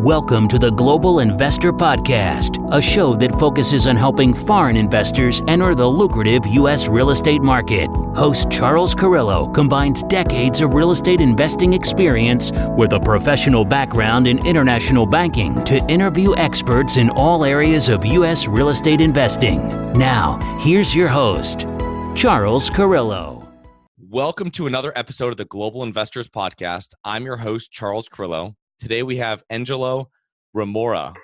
Welcome to the Global Investor Podcast, a show that focuses on helping foreign investors enter the lucrative U.S. real estate market. Host Charles Carillo combines decades of real estate investing experience with a professional background in international banking to interview experts in all areas of U.S. real estate investing. Now, here's your host, Charles Carillo. Welcome to another episode of the Global Investors Podcast. I'm your host, Charles Carillo. Today we have Engelo Rumora.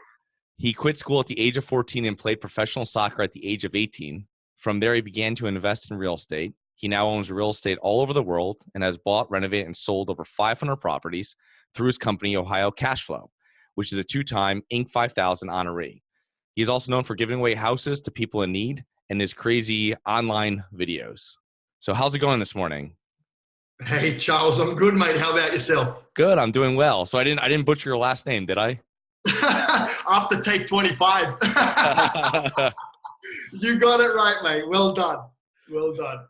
He quit school at the age of 14 and played professional soccer at the age of 18. From there, he began to invest in real estate. He now owns real estate all over the world and has bought, renovated, and sold over 500 properties through his company, Ohio Cashflow, which is a two-time Inc. 5000 honoree. He is also known for giving away houses to people in need and his crazy online videos. So how's it going this morning? Hey, Charles, I'm good, mate. How about yourself? Good, I'm doing well. So I didn't butcher your last name, did I? After take 25. You got it right, mate. Well done. Well done.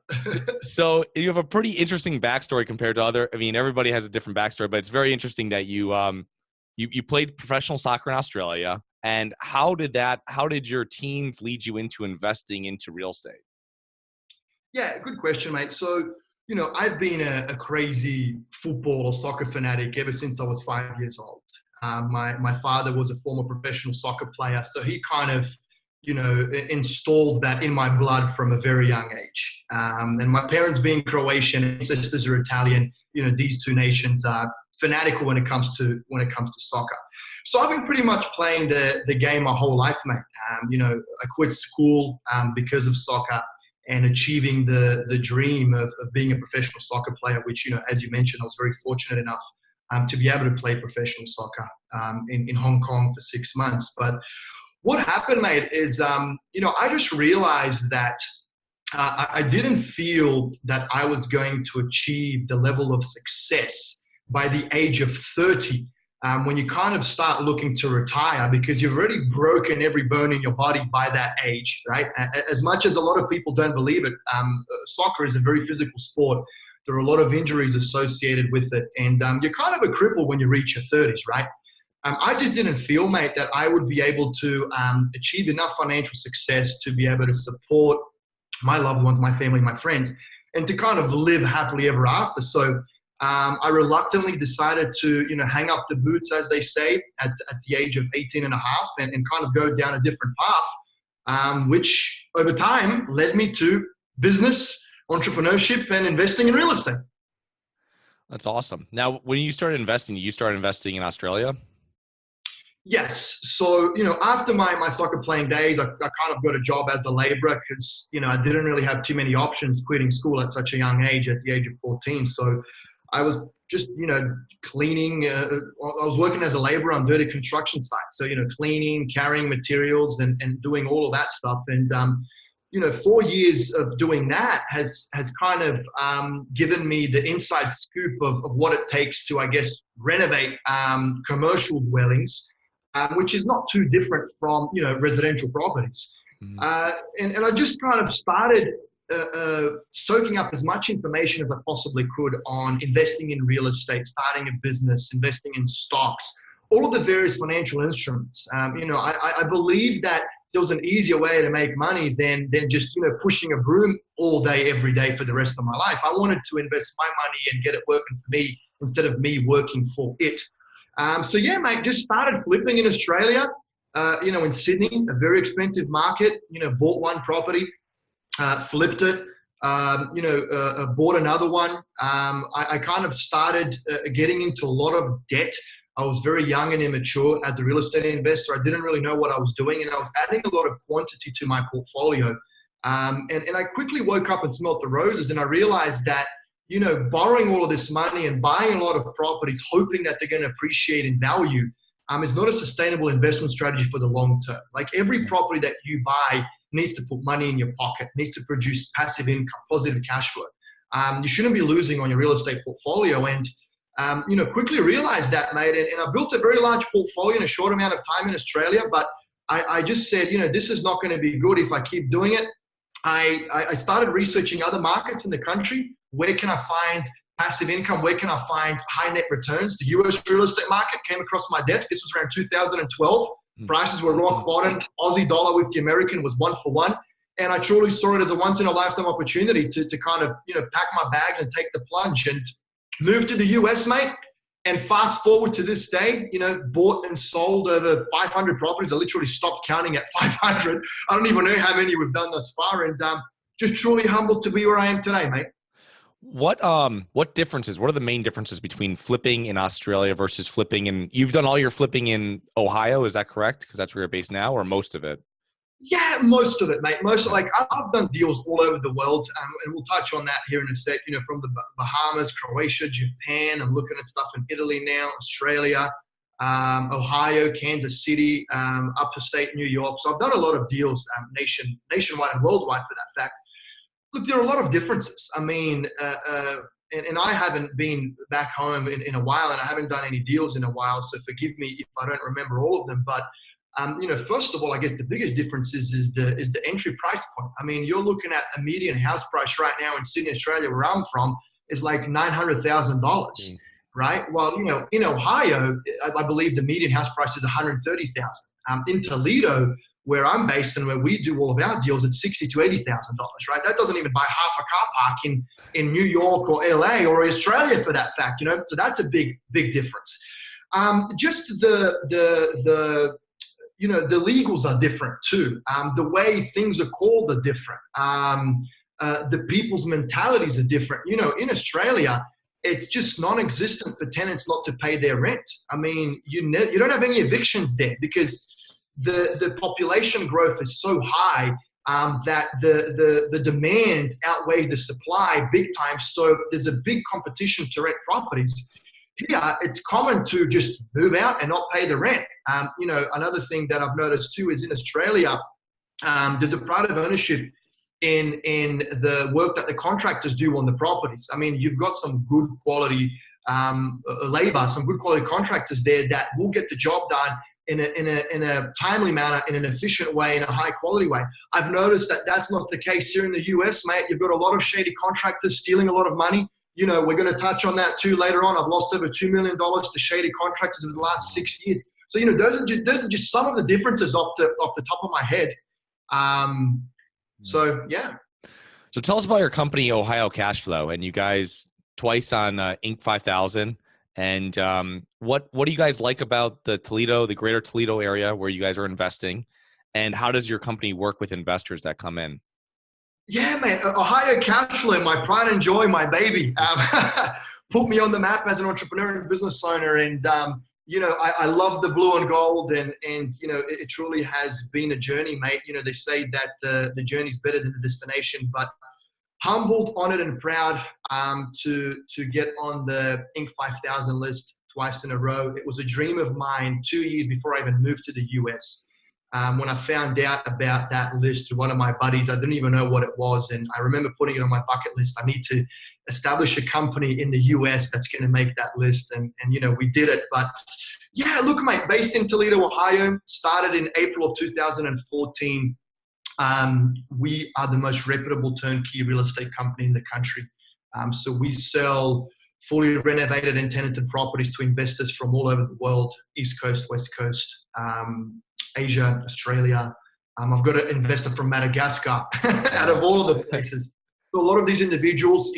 So you have a pretty interesting backstory compared to everybody has a different backstory, but it's very interesting that you played professional soccer in Australia. And how did your teams lead you into investing into real estate? Yeah, good question, mate. So, I've been a crazy football or soccer fanatic ever since I was 5 years old. My father was a former professional soccer player, so he kind of, installed that in my blood from a very young age. And my parents being Croatian and sisters are Italian, these two nations are fanatical when it comes to soccer. So I've been pretty much playing the game my whole life, mate. I quit school because of soccer and achieving the dream of being a professional soccer player, which, as you mentioned, I was very fortunate enough to be able to play professional soccer in Hong Kong for 6 months. But what happened, mate, is, I just realized that I didn't feel that I was going to achieve the level of success by the age of 30. When you kind of start looking to retire, because you've already broken every bone in your body by that age, right? As much as a lot of people don't believe it, soccer is a very physical sport. There are a lot of injuries associated with it, and you're kind of a cripple when you reach your 30s, right? I just didn't feel, mate, that I would be able to achieve enough financial success to be able to support my loved ones, my family, my friends, and to kind of live happily ever after. So I reluctantly decided to, hang up the boots, as they say, at the age of 18 and a half and kind of go down a different path, which over time led me to business, entrepreneurship, and investing in real estate. That's awesome. Now, when you started investing in Australia? Yes. So, after my soccer playing days, I kind of got a job as a laborer because, I didn't really have too many options quitting school at such a young age, at the age of 14. So I was just, cleaning. I was working as a laborer on dirty construction sites. So, cleaning, carrying materials and doing all of that stuff. And, 4 years of doing that has kind of given me the inside scoop of what it takes to, I guess, renovate commercial dwellings, which is not too different from, residential properties. Mm-hmm. And I just kind of started soaking up as much information as I possibly could on investing in real estate, starting a business, investing in stocks, all of the various financial instruments. I believe that there was an easier way to make money than just, pushing a broom all day, every day for the rest of my life. I wanted to invest my money and get it working for me instead of me working for it. So yeah, mate, just started flipping in Australia, in Sydney, a very expensive market, bought one property, flipped it, bought another one. I kind of started getting into a lot of debt. I was very young and immature as a real estate investor. I didn't really know what I was doing, and I was adding a lot of quantity to my portfolio. And I quickly woke up and smelt the roses, and I realized that, borrowing all of this money and buying a lot of properties, hoping that they're going to appreciate in value, is not a sustainable investment strategy for the long term. Like, every property that you buy needs to put money in your pocket, needs to produce passive income, positive cash flow. You shouldn't be losing on your real estate portfolio. And, quickly realized that, mate. And I built a very large portfolio in a short amount of time in Australia. But I just said, this is not going to be good if I keep doing it. I started researching other markets in the country. Where can I find passive income, where can I find high net returns? The US real estate market came across my desk. This was around 2012. Prices were rock bottom. Aussie dollar with the American was 1-for-1. And I truly saw it as a once in a lifetime opportunity to kind of, pack my bags and take the plunge and move to the US, mate. And fast forward to this day, bought and sold over 500 properties. I literally stopped counting at 500. I don't even know how many we've done thus far. And just truly humbled to be where I am today, mate. What differences? What are the main differences between flipping in Australia versus flipping in? You've done all your flipping in Ohio, is that correct? Because that's where you're based now, or most of it? Yeah, most of it, mate. I've done deals all over the world, and we'll touch on that here in a sec. From the Bahamas, Croatia, Japan. I'm looking at stuff in Italy now, Australia, Ohio, Kansas City, upstate New York. So I've done a lot of deals nationwide and worldwide for that fact. Look, there are a lot of differences. I mean, and I haven't been back home in a while, and I haven't done any deals in a while. So forgive me if I don't remember all of them. But first of all, I guess the biggest difference is the entry price point. I mean, you're looking at a median house price right now in Sydney, Australia, where I'm from, is like $900,000, right? Well, in Ohio, I believe the median house price is $130,000. In Toledo, where I'm based and where we do all of our deals, it's $60,000 to $80,000, right? That doesn't even buy half a car park in New York or LA or Australia for that fact, So that's a big difference. Just the legals are different too. The way things are called are different. The people's mentalities are different. In Australia, it's just non-existent for tenants not to pay their rent. I mean, you don't have any evictions there because the population growth is so high that the demand outweighs the supply big time. So there's a big competition to rent properties. Here, it's common to just move out and not pay the rent. Another thing that I've noticed too is in Australia, there's a pride of ownership in the work that the contractors do on the properties. I mean, you've got some good quality labor, some good quality contractors there that will get the job done in a timely manner, in an efficient way, in a high quality way. I've noticed that that's not the case here in the US, mate. You've got a lot of shady contractors stealing a lot of money. We're going to touch on that too later on. I've lost over $2 million to shady contractors over the last 6 years. So, those are just some of the differences off the top of my head. So, yeah. So tell us about your company, Ohio Cashflow, and you guys twice on Inc. 5000. And what do you guys like about the greater Toledo area where you guys are investing? And how does your company work with investors that come in? Yeah, man. Ohio Cashflow, my pride and joy, my baby. Put me on the map as an entrepreneur and business owner. And, I love the blue and gold. And it truly has been a journey, mate. They say that the journey is better than the destination. But humbled, honored, and proud to get on the Inc. 5000 list twice in a row. It was a dream of mine 2 years before I even moved to the US. When I found out about that list through one of my buddies, I didn't even know what it was. And I remember putting it on my bucket list. I need to establish a company in the US that's going to make that list. And we did it. But yeah, look, mate, based in Toledo, Ohio, started in April of 2014. We are the most reputable turnkey real estate company in the country. So we sell fully renovated and tenanted properties to investors from all over the world, East Coast, West Coast, Asia, Australia. I've got an investor from Madagascar out of all of the places. So a lot of these individuals,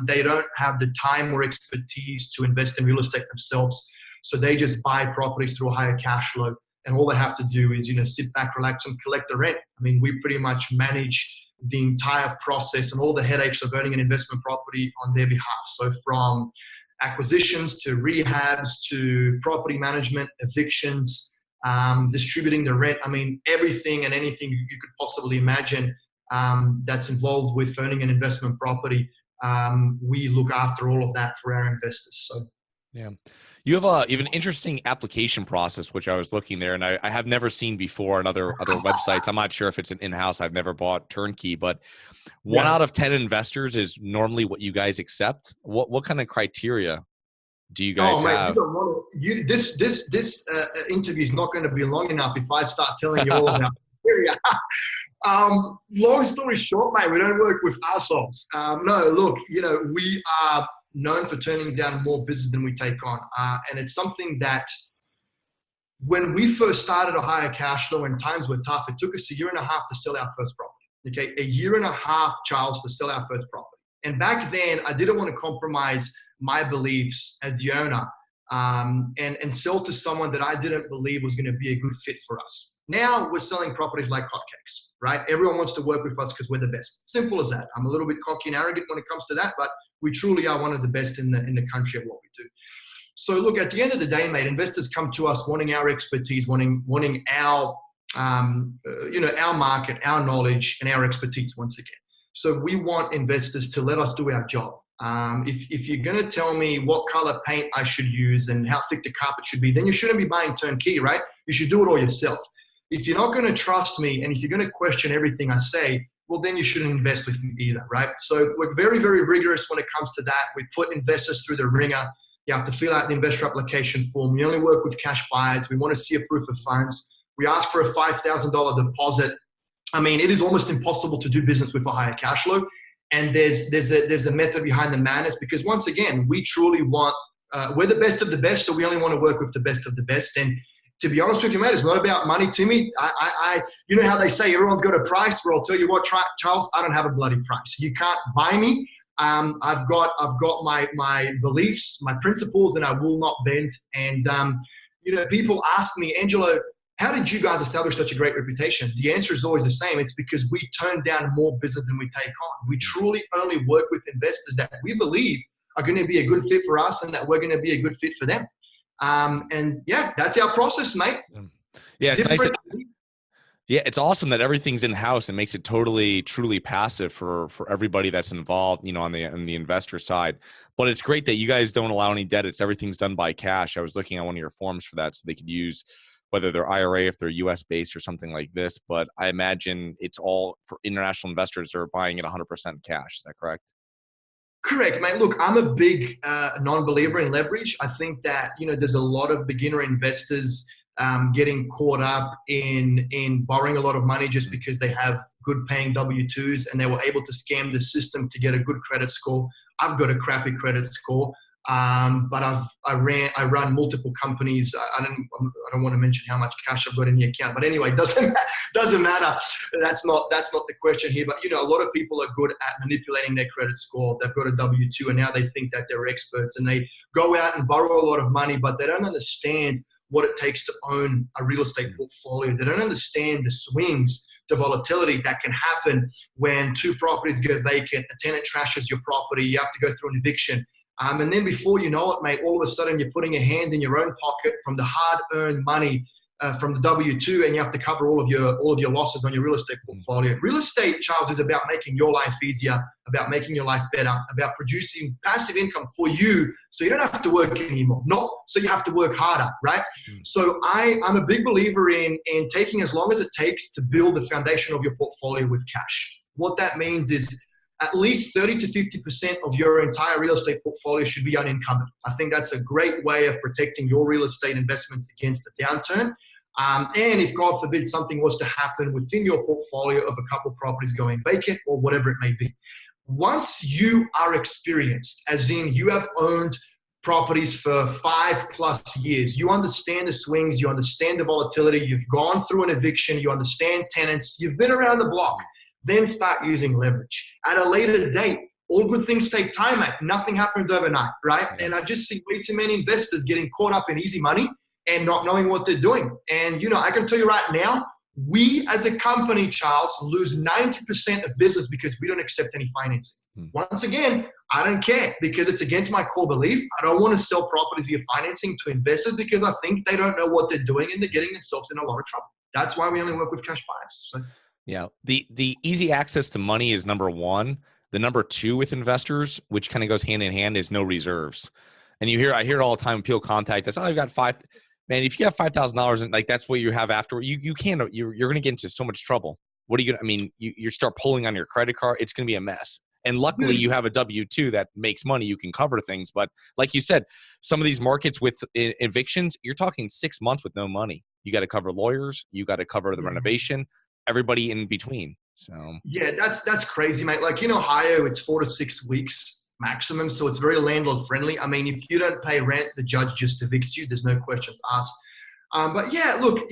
they don't have the time or expertise to invest in real estate themselves. So they just buy properties through Ohio Cashflow. And all they have to do is, sit back, relax, and collect the rent. I mean, we pretty much manage the entire process and all the headaches of owning an investment property on their behalf. So from acquisitions to rehabs to property management, evictions, distributing the rent. I mean, everything and anything you could possibly imagine that's involved with owning an investment property. We look after all of that for our investors. So, yeah. You have an interesting application process, which I was looking there, and I have never seen before on other websites. I'm not sure if it's an in-house. I've never bought turnkey, but 1 out of 10 investors is normally what you guys accept. What kind of criteria do you guys have? This interview is not going to be long enough if I start telling you all about criteria. Long story short, mate, we don't work with assholes. No, look, we are known for turning down more business than we take on. And it's something that when we first started Ohio Cashflow and times were tough, it took us a year and a half to sell our first property. Okay, a year and a half, Charles, to sell our first property. And back then, I didn't want to compromise my beliefs as the owner and sell to someone that I didn't believe was going to be a good fit for us. Now we're selling properties like hotcakes, right? Everyone wants to work with us because we're the best. Simple as that. I'm a little bit cocky and arrogant when it comes to that, but we truly are one of the best in the country at what we do. So look, at the end of the day, mate, investors come to us wanting our expertise, wanting our, our market, our knowledge, and our expertise once again. So we want investors to let us do our job. If you're going to tell me what color paint I should use and how thick the carpet should be, then you shouldn't be buying turnkey, right? You should do it all yourself. If you're not going to trust me and if you're going to question everything I say, well, then you shouldn't invest with me either, right? So we're very, very rigorous when it comes to that. We put investors through the ringer. You have to fill out the investor application form. We only work with cash buyers. We want to see a proof of funds. We ask for a $5,000 deposit. I mean, it is almost impossible to do business with Ohio Cashflow. And there's a method behind the madness because once again, we truly want, we're the best of the best. So we only want to work with the best of the best. And to be honest with you, mate, it's not about money to me. You know how they say everyone's got a price? Well, I'll tell you what, Charles, I don't have a bloody price. You can't buy me. I've got my beliefs, my principles, and I will not bend. And, people ask me, Engelo, how did you guys establish such a great reputation? The answer is always the same. It's because we turn down more business than we take on. We truly only work with investors that we believe are going to be a good fit for us and that we're going to be a good fit for them. And yeah, that's our process, mate. Yeah, it's nice. Yeah, it's awesome that everything's in-house and makes it totally, truly passive for everybody that's involved, on the investor side. But it's great that you guys don't allow any debt. Everything's done by cash. I was looking at one of your forms for that so they could use whether they're IRA, if they're US based or something like this. But I imagine it's all for international investors that are buying it 100% cash. Is that correct? Correct, mate. Look, I'm a big non-believer in leverage. I think that, there's a lot of beginner investors getting caught up in borrowing a lot of money just because they have good paying W-2s and they were able to scam the system to get a good credit score. I've got a crappy credit score, but I run multiple companies. I don't want to mention how much cash I've got in the account, but anyway, doesn't matter. That's not the question here. But a lot of people are good at manipulating their credit score. They've got a W-2 and now they think that they're experts and they go out and borrow a lot of money, but they don't understand what it takes to own a real estate portfolio. They don't understand the swings, the volatility that can happen when two properties go vacant, a tenant trashes your property, you have to go through an eviction. And then before you know it, mate, all of a sudden you're putting a hand in your own pocket from the hard-earned money from the W-2, and you have to cover all of your losses on your real estate portfolio. Real estate, Charles, is about making your life easier, about making your life better, about producing passive income for you so you don't have to work anymore, not so you have to work harder, right? So I'm a big believer in taking as long as it takes to build the foundation of your portfolio with cash. What that means is at least 30 to 50% of your entire real estate portfolio should be unencumbered. I think that's a great way of protecting your real estate investments against a downturn. And if, God forbid, something was to happen within your portfolio of a couple properties going vacant or whatever it may be. Once you are experienced, as in you have owned properties for 5+ years, you understand the swings, you understand the volatility, you've gone through an eviction, you understand tenants, you've been around the block, then start using leverage. At a later date, all good things take time, mate. Nothing happens overnight, right? And I just see way too many investors getting caught up in easy money and not knowing what they're doing. And, I can tell you right now, we as a company, Charles, lose 90% of business because we don't accept any financing. Once again, I don't care because it's against my core belief. I don't want to sell properties via financing to investors because I think they don't know what they're doing and they're getting themselves in a lot of trouble. That's why we only work with cash buyers. So. Yeah. The easy access to money is number one. The number two with investors, which kind of goes hand in hand, is no reserves. And I hear it all the time when people contact us. Oh, I've got man, if you have $5,000 and that's what you have after, you're going to get into so much trouble. What are you going to, you start pulling on your credit card, it's going to be a mess. And luckily you have a W-2 that makes money. You can cover things. But like you said, some of these markets with evictions, you're talking 6 months with no money. You got to cover lawyers. You got to cover the renovation, everybody in between. So yeah, that's crazy, mate. Like in Ohio, it's 4 to 6 weeks maximum. So it's very landlord friendly. I mean, if you don't pay rent, the judge just evicts you. There's no questions asked. But yeah, look,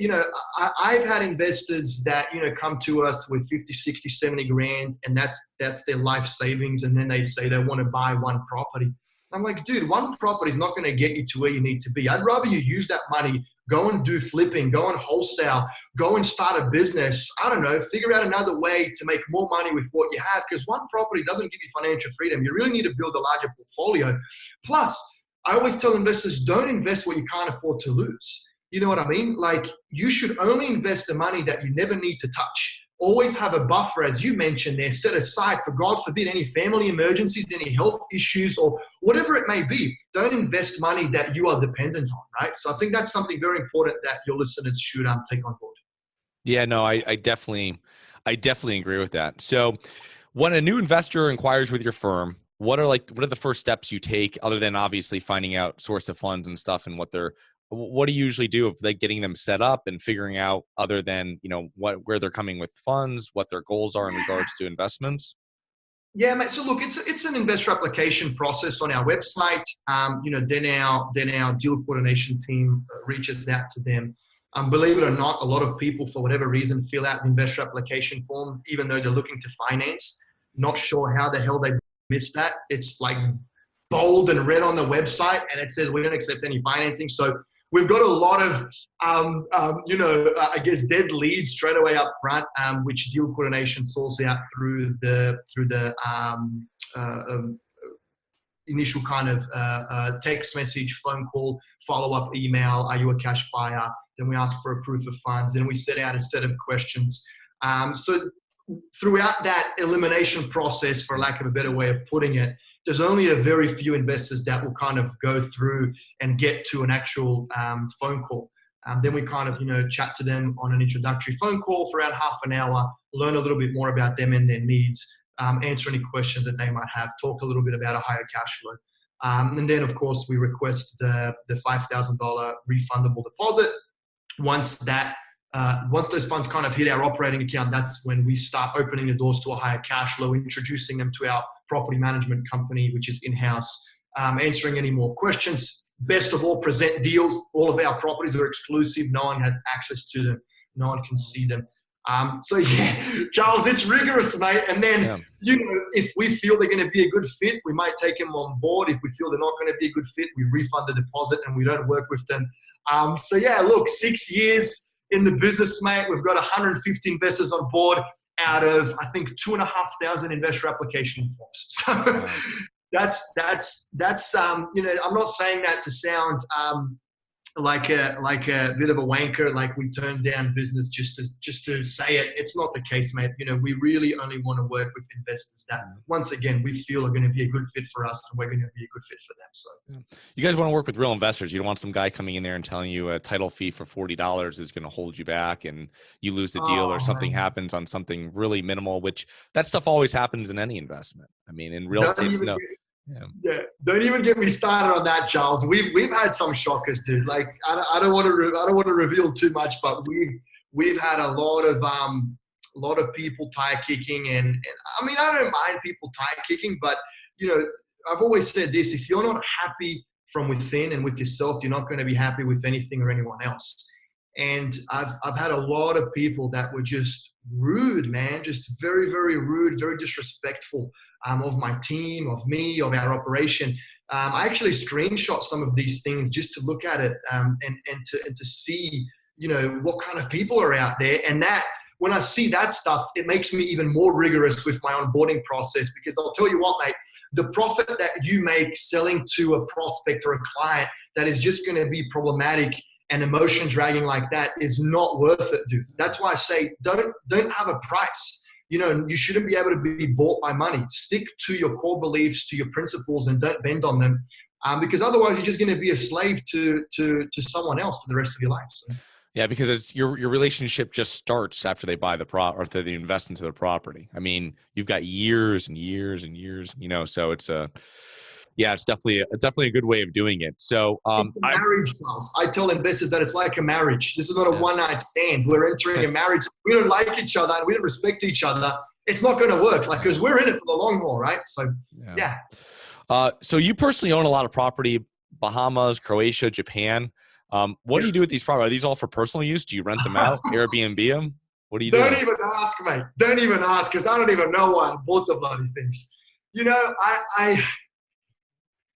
I've had investors that, come to us with 50, 60, 70 grand, and that's their life savings. And then they say they want to buy one property. I'm like, dude, one property is not going to get you to where you need to be. I'd rather you use that money, go and do flipping, go and wholesale, go and start a business. I don't know, figure out another way to make more money with what you have, because one property doesn't give you financial freedom. You really need to build a larger portfolio. Plus, I always tell investors, don't invest what you can't afford to lose. You know what I mean? Like, you should only invest the money that you never need to touch. Always have a buffer, as you mentioned there, set aside for, God forbid, any family emergencies, any health issues, or whatever it may be. Don't invest money that you are dependent on, right? So I think that's something very important that your listeners should take on board. Yeah, no, I definitely agree with that. So when a new investor inquires with your firm, what are the first steps you take, other than obviously finding out source of funds and stuff and what do you usually do of getting them set up and figuring out, other than, where they're coming with funds, what their goals are in regards to investments? Yeah, mate. So look, it's an investor application process on our website. Then our deal coordination team reaches out to them. Believe it or not, a lot of people, for whatever reason, fill out the investor application form, even though they're looking to finance. Not sure how the hell they missed that. It's like bold and red on the website, and it says we don't accept any financing. So we've got a lot of, I guess, dead leads straight away up front, which deal coordination sorts out through the initial kind of text message, phone call, follow-up email. Are you a cash buyer? Then we ask for a proof of funds. Then we set out a set of questions. So throughout that elimination process, for lack of a better way of putting it, there's only a very few investors that will kind of go through and get to an actual phone call. Then we kind of, chat to them on an introductory phone call for around half an hour, learn a little bit more about them and their needs, answer any questions that they might have, talk a little bit about Ohio Cashflow. And then, of course, we request the $5,000 refundable deposit. Once those funds kind of hit our operating account, that's when we start opening the doors to Ohio Cashflow, introducing them to our property management company, which is in-house, answering any more questions. Best of all, present deals. All of our properties are exclusive. No one has access to them. No one can see them. So yeah, Charles, it's rigorous, mate. And then, if we feel they're going to be a good fit, we might take them on board. If we feel they're not going to be a good fit, we refund the deposit and we don't work with them. So yeah, look, 6 years in the business, mate. We've got 150 investors on board out of, I think, 2,500 investor application forms. So that's I'm not saying that to sound like a bit of a wanker, like we turn down business just to say it. It's not the case, mate. We really only want to work with investors that, once again, we feel are going to be a good fit for us, and we're going to be a good fit for them. So you guys want to work with real investors. You don't want some guy coming in there and telling you a title fee for $40 is going to hold you back and you lose the deal, or something happens on something really minimal, which that stuff always happens in any investment. I mean, in real estate, no. Yeah, don't even get me started on that, Charles. We've had some shockers, dude. Like I don't want to reveal too much, but we've had a lot of people tire kicking, and I mean, I don't mind people tire kicking, but I've always said this: if you're not happy from within and with yourself, you're not going to be happy with anything or anyone else. And I've had a lot of people that were just rude, man, just very, very rude, very disrespectful of my team, of me, of our operation. I actually screenshot some of these things just to look at it and to see, what kind of people are out there. And that, when I see that stuff, it makes me even more rigorous with my onboarding process, because I'll tell you what, mate, the profit that you make selling to a prospect or a client that is just going to be problematic and emotion dragging like that is not worth it, dude. That's why I say don't have a price. You shouldn't be able to be bought by money. Stick to your core beliefs, to your principles, and don't bend on them, because otherwise you're just going to be a slave to someone else for the rest of your life. So. Yeah, because it's your relationship just starts after they buy or after they invest into the property. I mean, you've got years and years and years, so it's it's definitely a good way of doing it. So it's a marriage, Charles. I tell investors that it's like a marriage. This is not a one-night stand. We're entering a marriage. We don't like each other and we don't respect each other. It's not going to work, because we're in it for the long haul, right? So yeah. So you personally own a lot of property, Bahamas, Croatia, Japan. What do you do with these properties? Are these all for personal use? Do you rent them out, Airbnb them? What do you do? Don't even ask, mate. Don't even ask, because I don't even know why I bought the bloody things. You know,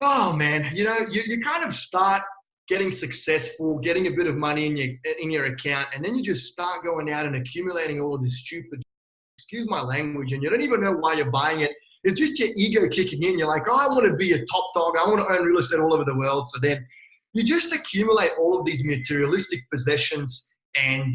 oh man, you know, you kind of start getting successful, getting a bit of money in your account, and then you just start going out and accumulating all of this stupid, excuse my language, and you don't even know why you're buying it. It's just your ego kicking in. You're like, oh, I want to be a top dog. I want to own real estate all over the world. So then you just accumulate all of these materialistic possessions and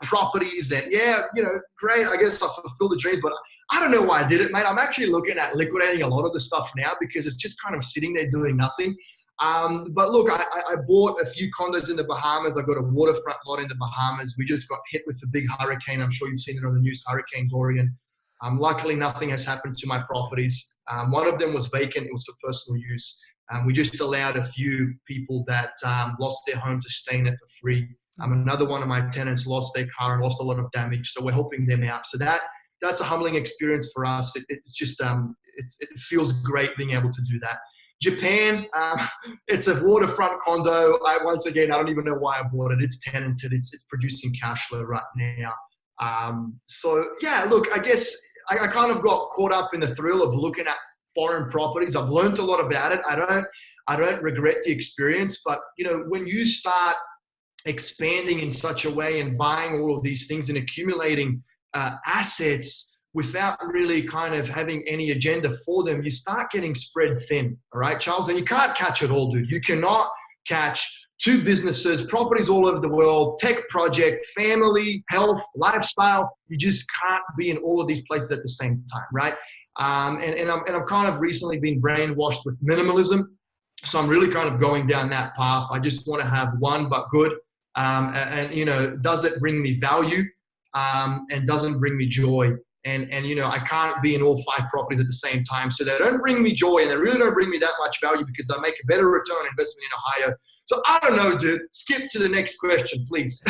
properties, and yeah, you know, great. I guess I fulfilled the dreams, but I don't know why I did it, mate. I'm actually looking at liquidating a lot of the stuff now because it's just kind of sitting there doing nothing. But look, I bought a few condos in the Bahamas. I got a waterfront lot in the Bahamas. We just got hit with a big hurricane. I'm sure you've seen it on the news, Hurricane Dorian. Luckily, nothing has happened to my properties. One of them was vacant. It was for personal use. We just allowed a few people that lost their home to stay in it for free. Another one of my tenants lost their car and lost a lot of damage. So we're helping them out. So that's a humbling experience for us. It's just, it feels great being able to do that. Japan, it's a waterfront condo. Once again, I don't even know why I bought it. It's tenanted. It's producing cash flow right now. So yeah, look, I guess I kind of got caught up in the thrill of looking at foreign properties. I've learned a lot about it. I don't regret the experience, but you know, when you start expanding in such a way and buying all of these things and accumulating assets without really kind of having any agenda for them, you start getting spread thin. All right, Charles? And you can't catch it all, dude. You cannot catch two businesses, properties all over the world, tech project, family, health, lifestyle. You just can't be in all of these places at the same time, right? And I've kind of recently been brainwashed with minimalism. So I'm really kind of going down that path. I just want to have one but good. And you know, does it bring me value? And doesn't bring me joy. And you know, I can't be in all 5 properties at the same time. So they don't bring me joy, and they really don't bring me that much value because I make a better return on investment in Ohio. So I don't know, dude. Skip to the next question, please.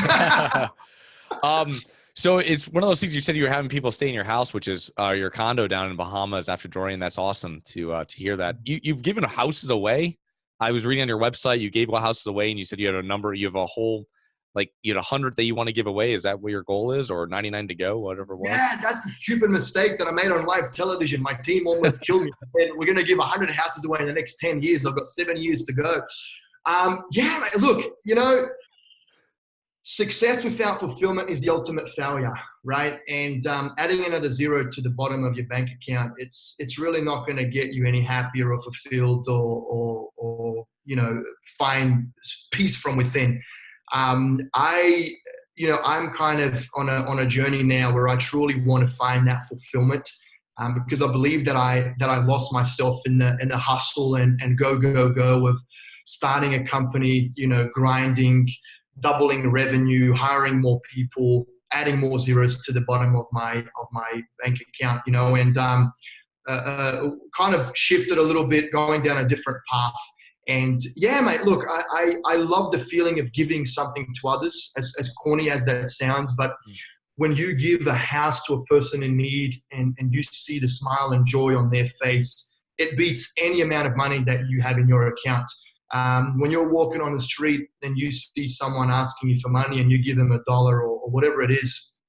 So it's one of those things. You said you were having people stay in your house, which is your condo down in Bahamas after Dorian. That's awesome to hear that. You've given houses away. I was reading on your website, you gave houses away, and you said you had a number. You have a whole, like, you had 100 that you want to give away. Is that what your goal is, or 99 to go, whatever it was? Yeah, that's a stupid mistake that I made on live television. My team almost killed me. I said, we're going to give 100 houses away in the next 10 years. I've got 7 years to go. Yeah, mate, look, you know, success without fulfillment is the ultimate failure, right? And adding another zero to the bottom of your bank account, it's really not going to get you any happier or fulfilled or you know, find peace from within. I'm kind of on a journey now where I truly want to find that fulfillment, because I believe that I lost myself in the hustle and go of starting a company, you know, grinding, doubling revenue, hiring more people, adding more zeros to the bottom of my bank account, you know, and kind of shifted a little bit, going down a different path. And yeah, mate, look, I love the feeling of giving something to others, as corny as that sounds. But when you give a house to a person in need and you see the smile and joy on their face, it beats any amount of money that you have in your account. When you're walking on the street and you see someone asking you for money and you give them $1 or whatever it is,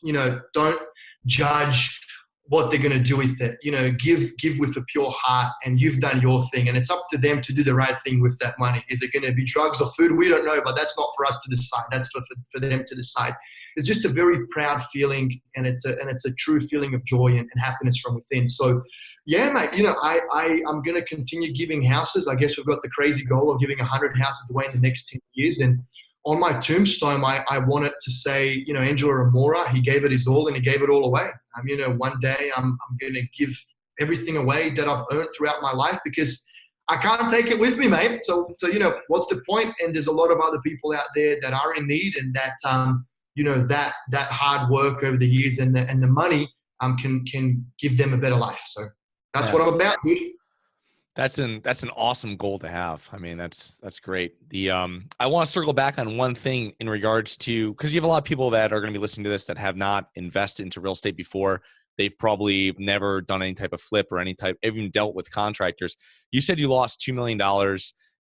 you know, don't judge what they're going to do with it. You know, give with a pure heart, and you've done your thing, and it's up to them to do the right thing with that money. Is it going to be drugs or food? We don't know, but that's not for us to decide. That's for them to decide. It's just a very proud feeling, and it's a true feeling of joy and happiness from within. So yeah, mate, you know, I'm going to continue giving houses. I guess we've got the crazy goal of giving 100 houses away in the next 10 years. And on my tombstone, I want it to say, you know, Engelo Rumora, he gave it his all and he gave it all away. You know, one day I'm going to give everything away that I've earned throughout my life, because I can't take it with me, mate. So you know, what's the point? And there's a lot of other people out there that are in need, and that, you know, that hard work over the years and the money can give them a better life. So that's what I'm about, dude. That's an awesome goal to have. I mean, that's great. I want to circle back on one thing in regards to, because you have a lot of people that are going to be listening to this that have not invested into real estate before. they've probably never done any type of flip or even dealt with contractors. You said you lost $2 million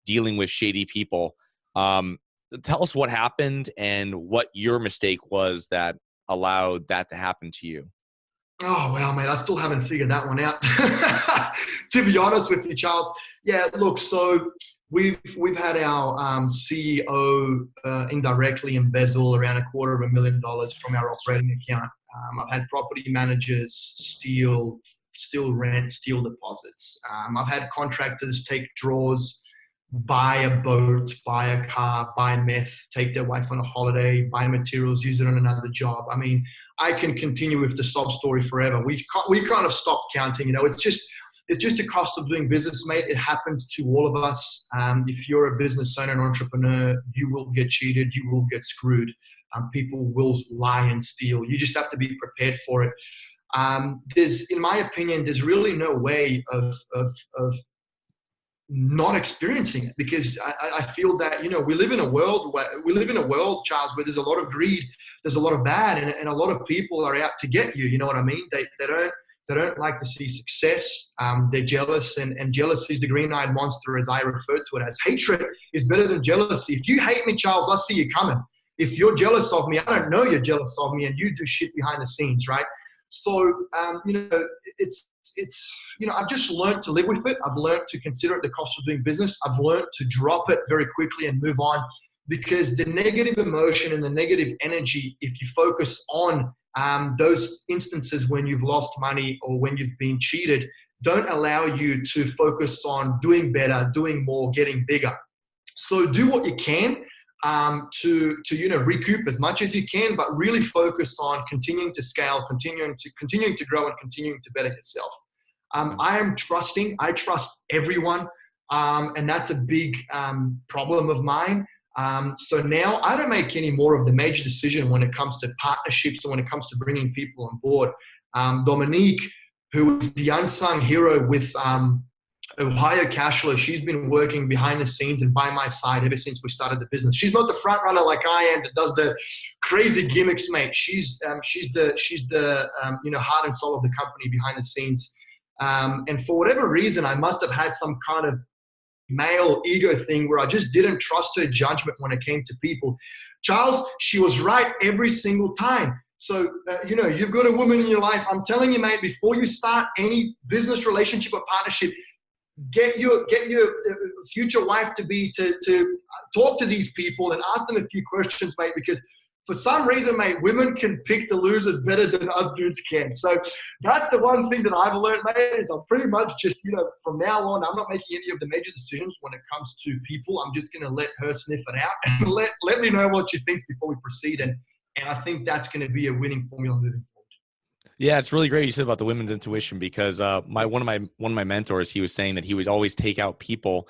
dealing with shady people. Tell us what happened and what your mistake was that allowed that to happen to you. Oh, wow, mate. I still haven't figured that one out. To be honest with you, Charles. Yeah, look, so we've had our CEO indirectly embezzle around $250,000 from our operating account. I've had property managers steal rent, steal deposits. I've had contractors take draws, buy a boat, buy a car, buy meth, take their wife on a holiday, buy materials, use it on another job. I mean, I can continue with the sob story forever. We kind of stopped counting. You know, it's just a cost of doing business, mate. It happens to all of us. If you're a business owner, an entrepreneur, you will get cheated. You will get screwed. People will lie and steal. You just have to be prepared for it. In my opinion, there's really no way of not experiencing it, because I feel that, you know, we live in a world, Charles, where there's a lot of greed, there's a lot of bad, and a lot of people are out to get you. You know what I mean? They don't like to see success. They're jealous, and jealousy is the green-eyed monster, as I refer to it as. Hatred is better than jealousy. If you hate me, Charles, I see you coming. If you're jealous of me, I don't know you're jealous of me, and you do shit behind the scenes, right? So, you know, it's you know, I've just learned to live with it. I've learned to consider it the cost of doing business. I've learned to drop it very quickly and move on, because the negative emotion and the negative energy, if you focus on those instances when you've lost money or when you've been cheated, don't allow you to focus on doing better, doing more, getting bigger. So do what you can to you know, recoup as much as you can, but really focus on continuing to scale, continuing to grow, and continuing to better yourself. I trust everyone, and that's a big problem of mine. So now I don't make any more of the major decision when it comes to partnerships or when it comes to bringing people on board. Dominique, who is the unsung hero with Ohio Cashflow, she's been working behind the scenes and by my side ever since we started the business. She's not the front runner like I am that does the crazy gimmicks, mate. She's the you know, heart and soul of the company behind the scenes. And for whatever reason, I must have had some kind of male ego thing where I just didn't trust her judgment when it came to people. Charles, she was right every single time. So, you know, you've got a woman in your life. I'm telling you, mate, before you start any business relationship or partnership, get your future wife to talk to these people and ask them a few questions, mate, because for some reason, mate, women can pick the losers better than us dudes can. So that's the one thing that I've learned, mate, is I'm pretty much just, you know, from now on, I'm not making any of the major decisions when it comes to people. I'm just going to let her sniff it out and let me know what she thinks before we proceed. And I think that's going to be a winning formula moving forward. Yeah, it's really great you said about the women's intuition, because one of my mentors, he was saying that he would always take out people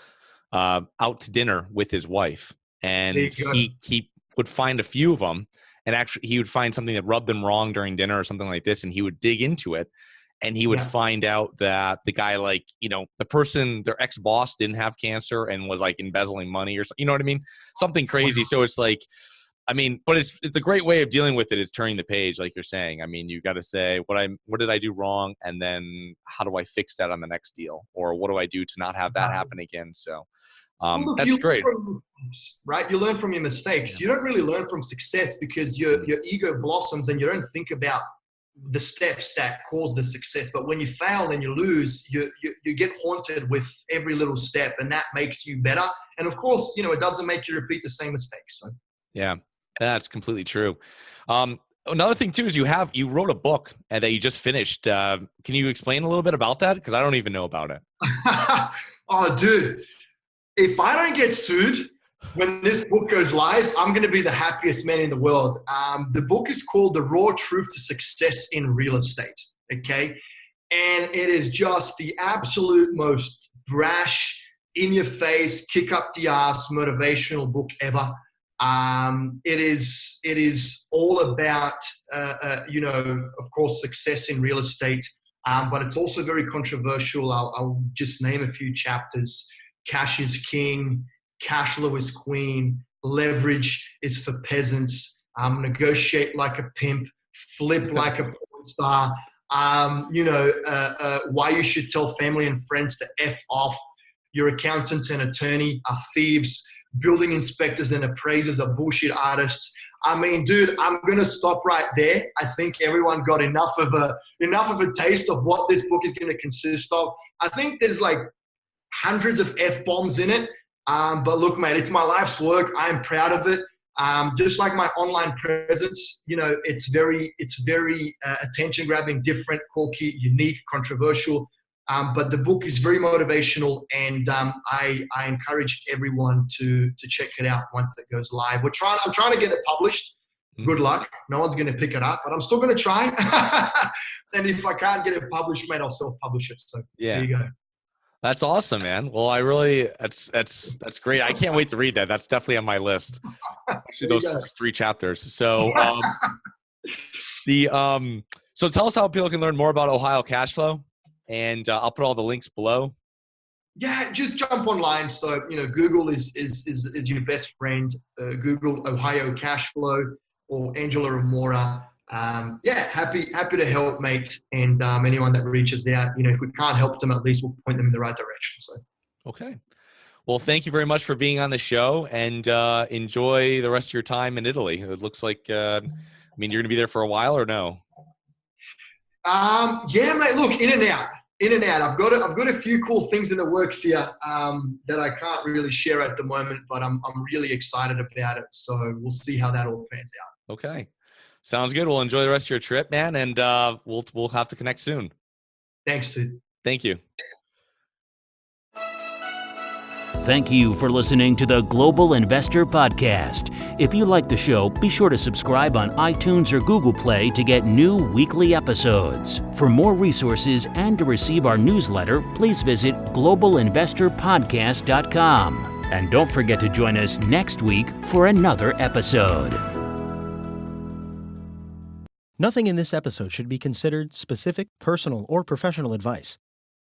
out to dinner with his wife, and he would find a few of them, and actually he would find something that rubbed them wrong during dinner or something like this, and he would dig into it, and he would find out that the guy, like, you know, the person, their ex-boss didn't have cancer and was like embezzling money or something, you know what I mean? Something crazy. So it's like, I mean, but it's a great way of dealing with it is turning the page, like you're saying. I mean, you got to say what did I do wrong, and then how do I fix that on the next deal, or what do I do to not have that happen again? So that's great, right? You learn from your mistakes. You don't really learn from success because your ego blossoms and you don't think about the steps that cause the success. But when you fail and you lose, you get haunted with every little step, and that makes you better. And of course, you know, it doesn't make you repeat the same mistakes. So. Yeah. That's completely true. Another thing too is you wrote a book that you just finished. Can you explain a little bit about that? Because I don't even know about it. Oh, dude, if I don't get sued when this book goes live, I'm going to be the happiest man in the world. The book is called The Raw Truth to Success in Real Estate. Okay. And it is just the absolute most brash, in your face, kick up the ass, motivational book ever. It is all about, you know, of course, success in real estate, but it's also very controversial. I'll just name a few chapters. Cash is king, cash flow is queen, leverage is for peasants, negotiate like a pimp, flip like a porn star, Why you should tell family and friends to F off. Your accountant and attorney are thieves. Building inspectors and appraisers are bullshit artists. I mean, dude, I'm gonna stop right there. I think everyone got enough of a taste of what this book is gonna consist of. I think there's like hundreds of F-bombs in it. But look, mate, it's my life's work. I'm proud of it. Just like my online presence, it's very attention-grabbing, different, quirky, unique, controversial. But the book is very motivational, and I encourage everyone to check it out once it goes live. I'm trying to get it published. Good luck. No one's going to pick it up, but I'm still going to try. And if I can't get it published, mate, I'll self-publish it. So There you go. That's awesome, man. Well, that's great. I can't wait to read that. That's definitely on my list. Actually, those first 3 chapters. So, so tell us how people can learn more about Ohio Cashflow, and I'll put all the links below. Yeah, just jump online. So Google is your best friend. Google Ohio Cashflow or Engelo Rumora. Happy to help, mate. And anyone that reaches out, if we can't help them, at least we'll point them in the right direction. So, okay. Well, thank you very much for being on the show, and enjoy the rest of your time in Italy. It looks like, you're going to be there for a while, or no? Yeah, mate. Look, in and out. I've got a few cool things in the works here that I can't really share at the moment, but I'm really excited about it. So we'll see how that all pans out. Okay. Sounds good. Well, enjoy the rest of your trip, man, and we'll have to connect soon. Thanks, dude. Thank you. Thank you for listening to the Global Investor Podcast. If you like the show, be sure to subscribe on iTunes or Google Play to get new weekly episodes. For more resources and to receive our newsletter, please visit globalinvestorpodcast.com. And don't forget to join us next week for another episode. Nothing in this episode should be considered specific, personal, or professional advice.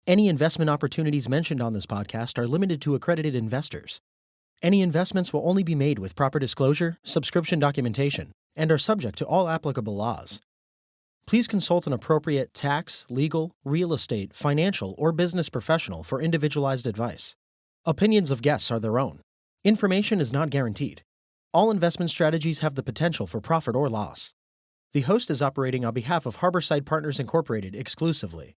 Any investment opportunities mentioned on this podcast are limited to accredited investors. Any investments will only be made with proper disclosure, subscription documentation, and are subject to all applicable laws. Please consult an appropriate tax, legal, real estate, financial, or business professional for individualized advice. Opinions of guests are their own. Information is not guaranteed. All investment strategies have the potential for profit or loss. The host is operating on behalf of Harborside Partners Incorporated exclusively.